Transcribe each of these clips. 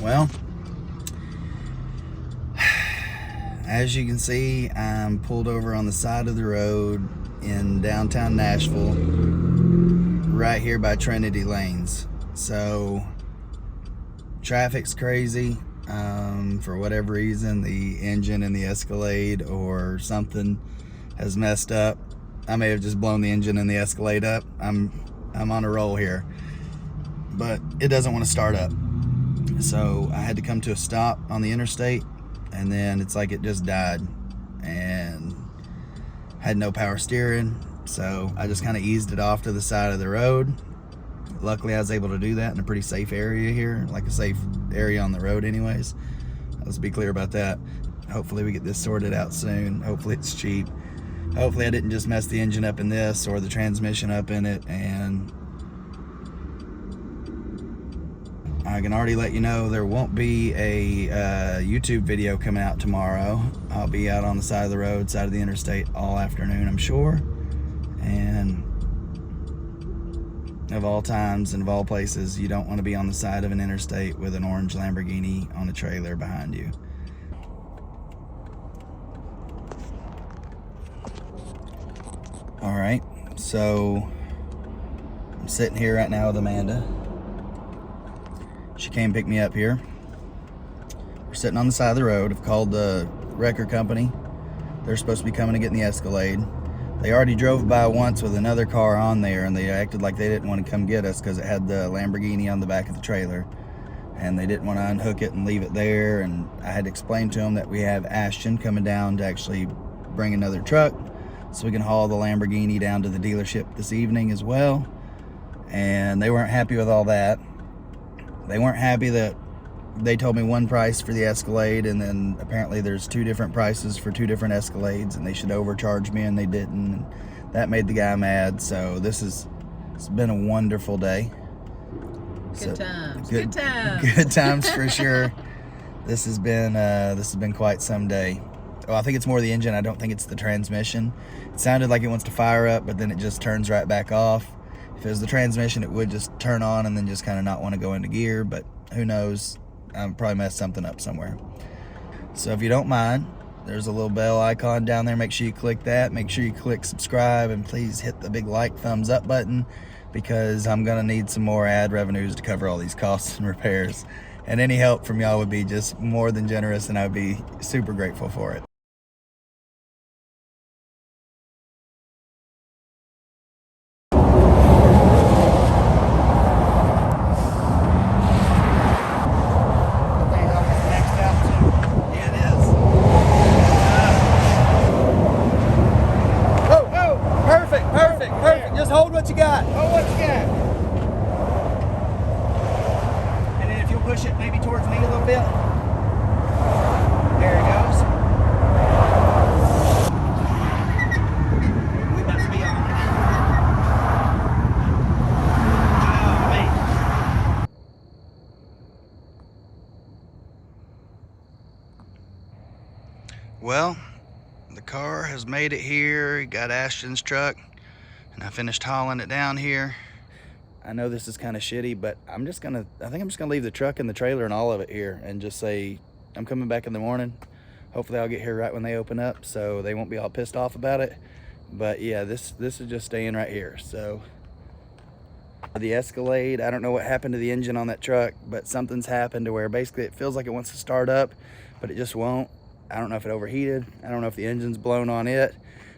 Well, as you can see, I'm pulled over on the side of the road in downtown Nashville, right here by Trinity Lanes. So traffic's crazy. For whatever reason, the engine in the Escalade or something has messed up. I may have just blown the engine in the Escalade up. I'm on a roll here, but it doesn't want to start up. So I had to come to a stop on the interstate, and then it's like it just died and had no power steering. So I just kind of eased it off to the side of the road. Luckily I was able to do that in a pretty safe area here, like a safe area on the road anyways. Let's be clear about that. Hopefully we get this sorted out soon. Hopefully it's cheap. Hopefully I didn't just mess the engine up in this or the transmission up in it. And I can already let you know there won't be a YouTube video coming out tomorrow. I'll be out on the side of the road, side of the interstate all afternoon, I'm sure. And of all times and of all places, you don't want to be on the side of an interstate with an orange Lamborghini on a trailer behind you. All right, so I'm sitting here right now with Amanda. She came pick me up here. We're sitting on the side of the road. I've called the record company. They're supposed to be coming to get in the Escalade. They already drove by once with another car on there, and they acted like they didn't want to come get us because it had the Lamborghini on the back of the trailer, and they didn't want to unhook it and leave it there. And I had to explain to them that we have Ashton coming down to actually bring another truck so we can haul the Lamborghini down to the dealership this evening as well. And they weren't happy with all that. They weren't happy that they told me one price for the Escalade, and then apparently there's two different prices for two different Escalades, and they should overcharge me, and they didn't. And that made the guy mad. So it's been a wonderful day. Good times. Good times. Good times for sure. This has been quite some day. Oh, I think it's more the engine. I don't think it's the transmission. It sounded like it wants to fire up, but then it just turns right back off. If it was the transmission, it would just turn on and then just kind of not want to go into gear, but who knows? I probably messed something up somewhere. So if you don't mind, there's a little bell icon down there. Make sure you click that. Make sure you click subscribe, and please hit the big like, thumbs up button, because I'm gonna need some more ad revenues to cover all these costs and repairs. And any help from y'all would be just more than generous, and I'd be super grateful for it. Just hold what you got. Hold what you got. And then if you'll push it maybe towards me a little bit. There it goes. We about to be on. Oh, man. Well, the car has made it here. Got Ashton's truck. And I finished hauling it down here. I know this is kind of shitty, but I think I'm just gonna leave the truck and the trailer and all of it here and just say, I'm coming back in the morning. Hopefully I'll get here right when they open up, so they won't be all pissed off about it. But yeah, this is just staying right here. So the Escalade, I don't know what happened to the engine on that truck, but something's happened to where basically it feels like it wants to start up, but it just won't. I don't know if it overheated. I don't know if the engine's blown on it.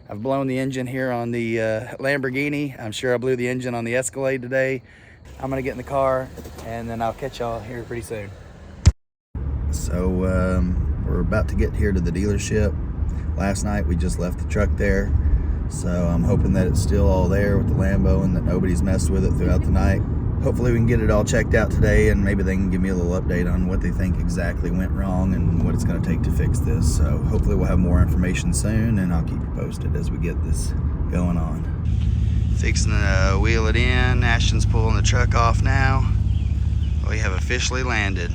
I've blown the engine here on the Lamborghini. I'm sure I blew the engine on the Escalade today. I'm gonna get in the car and then I'll catch y'all here pretty soon. So we're about to get here to the dealership. Last night we just left the truck there. So I'm hoping that it's still all there with the Lambo and that nobody's messed with it throughout the night. Hopefully we can get it all checked out today, and maybe they can give me a little update on what they think exactly went wrong and what it's going to take to fix this. So hopefully we'll have more information soon, and I'll keep you posted as we get this going on. Fixing to wheel it in. Ashton's pulling the truck off now. We have officially landed.